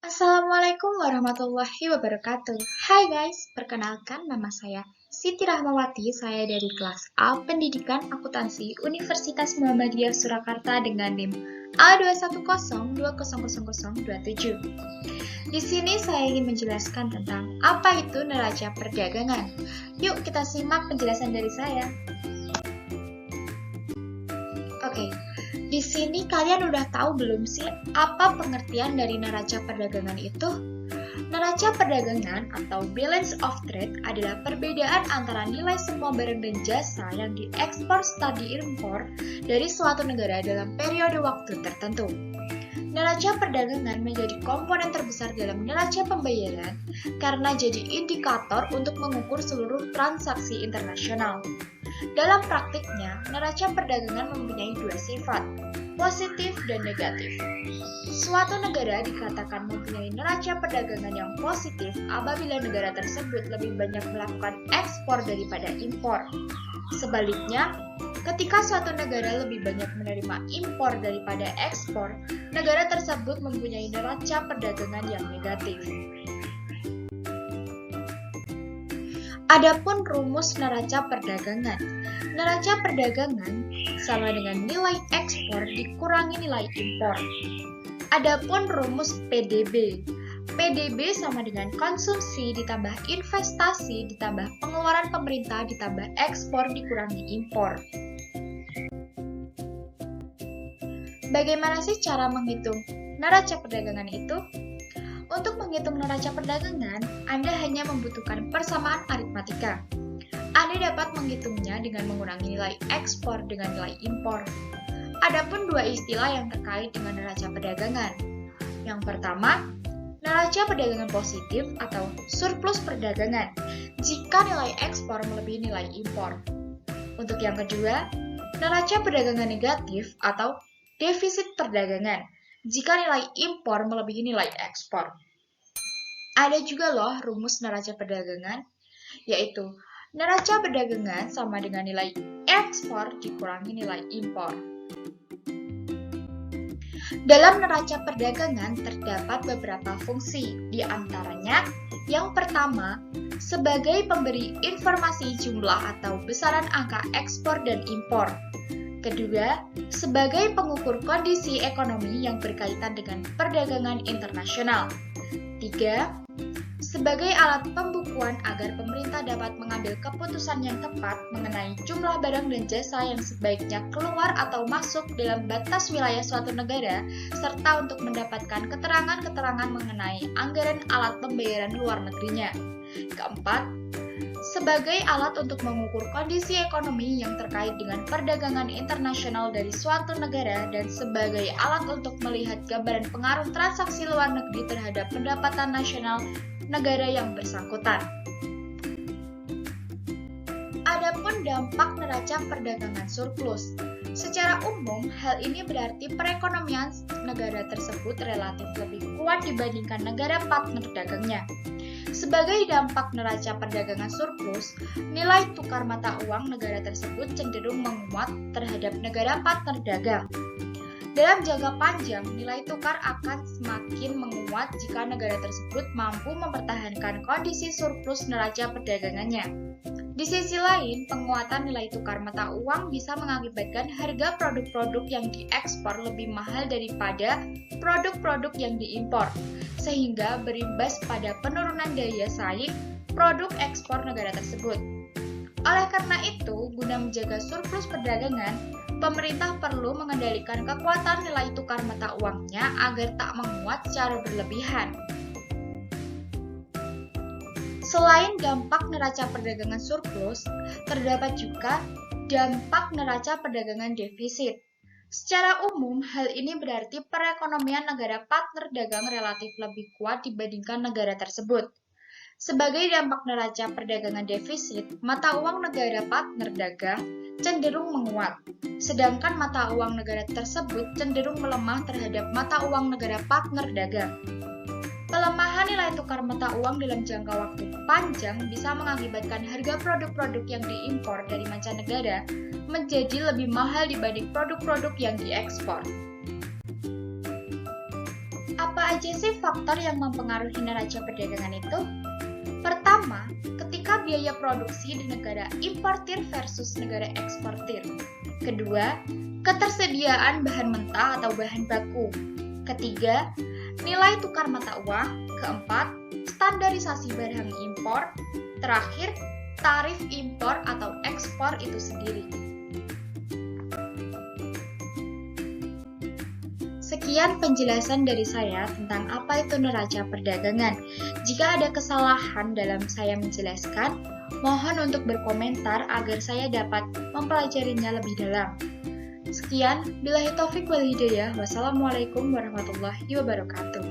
Assalamualaikum warahmatullahi wabarakatuh. Hai guys, perkenalkan nama saya Siti Rahmawati. Saya dari kelas A Pendidikan Akuntansi Universitas Muhammadiyah Surakarta dengan NIM A210200027. Di sini saya ingin menjelaskan tentang apa itu neraca perdagangan. Yuk kita simak penjelasan dari saya. Oke, di sini kalian udah tahu belum sih apa pengertian dari neraca perdagangan itu? Neraca perdagangan atau balance of trade adalah perbedaan antara nilai semua barang dan jasa yang diekspor serta diimpor dari suatu negara dalam periode waktu tertentu. Neraca perdagangan menjadi komponen terbesar dalam neraca pembayaran karena jadi indikator untuk mengukur seluruh transaksi internasional. Dalam praktiknya, neraca perdagangan mempunyai dua sifat, positif dan negatif. Suatu negara dikatakan mempunyai neraca perdagangan yang positif apabila negara tersebut lebih banyak melakukan ekspor daripada impor. Sebaliknya, ketika suatu negara lebih banyak menerima impor daripada ekspor, negara tersebut mempunyai neraca perdagangan yang negatif. Adapun rumus neraca perdagangan. Neraca perdagangan sama dengan nilai ekspor dikurangi nilai impor. Adapun rumus PDB. PDB sama dengan konsumsi ditambah investasi ditambah pengeluaran pemerintah ditambah ekspor dikurangi impor. Bagaimana sih cara menghitung neraca perdagangan itu? Untuk menghitung neraca perdagangan, Anda hanya membutuhkan persamaan aritmatika. Anda dapat menghitungnya dengan mengurangi nilai ekspor dengan nilai impor. Adapun dua istilah yang terkait dengan neraca perdagangan. Yang pertama, neraca perdagangan positif atau surplus perdagangan jika nilai ekspor melebihi nilai impor. Untuk yang kedua, neraca perdagangan negatif atau defisit perdagangan jika nilai impor melebihi nilai ekspor. Ada juga loh rumus neraca perdagangan, yaitu neraca perdagangan sama dengan nilai ekspor dikurangi nilai impor. Dalam neraca perdagangan terdapat beberapa fungsi, di antaranya yang pertama, sebagai pemberi informasi jumlah atau besaran angka ekspor dan impor. Kedua, sebagai pengukur kondisi ekonomi yang berkaitan dengan perdagangan internasional. Tiga, sebagai alat pembukuan agar pemerintah dapat mengambil keputusan yang tepat mengenai jumlah barang dan jasa yang sebaiknya keluar atau masuk dalam batas wilayah suatu negara, serta untuk mendapatkan keterangan-keterangan mengenai anggaran alat pembayaran luar negerinya. Keempat, sebagai alat untuk mengukur kondisi ekonomi yang terkait dengan perdagangan internasional dari suatu negara dan sebagai alat untuk melihat gambaran pengaruh transaksi luar negeri terhadap pendapatan nasional negara yang bersangkutan. Adapun dampak neraca perdagangan surplus. Secara umum, hal ini berarti perekonomian negara tersebut relatif lebih kuat dibandingkan negara partner dagangnya. Sebagai dampak neraca perdagangan surplus, nilai tukar mata uang negara tersebut cenderung menguat terhadap negara partner dagang. Dalam jangka panjang, nilai tukar akan semakin menguat jika negara tersebut mampu mempertahankan kondisi surplus neraca perdagangannya. Di sisi lain, penguatan nilai tukar mata uang bisa mengakibatkan harga produk-produk yang diekspor lebih mahal daripada produk-produk yang diimpor, sehingga berimbas pada penurunan daya saing produk ekspor negara tersebut. Oleh karena itu, guna menjaga surplus perdagangan, pemerintah perlu mengendalikan kekuatan nilai tukar mata uangnya agar tak menguat secara berlebihan. Selain dampak neraca perdagangan surplus, terdapat juga dampak neraca perdagangan defisit. Secara umum, hal ini berarti perekonomian negara partner dagang relatif lebih kuat dibandingkan negara tersebut. Sebagai dampak neraca perdagangan defisit, mata uang negara partner dagang cenderung menguat, sedangkan mata uang negara tersebut cenderung melemah terhadap mata uang negara partner dagang. Pelemahan nilai tukar mata uang dalam jangka waktu panjang bisa mengakibatkan harga produk-produk yang diimpor dari mancanegara menjadi lebih mahal dibanding produk-produk yang diekspor. Apa Apa aja sih faktor yang mempengaruhi neraca perdagangan itu? Pertama, ketika biaya produksi di negara importir versus negara eksportir. Kedua, ketersediaan bahan mentah atau bahan baku. Ketiga, nilai tukar mata uang. Keempat, standarisasi barang impor. Terakhir, tarif impor atau ekspor itu sendiri. Sekian penjelasan dari saya tentang apa itu neraca perdagangan. Jika ada kesalahan dalam saya menjelaskan, mohon untuk berkomentar agar saya dapat mempelajarinya lebih dalam. Sekian, billahi taufik wal hidayah. Wassalamualaikum warahmatullahi wabarakatuh.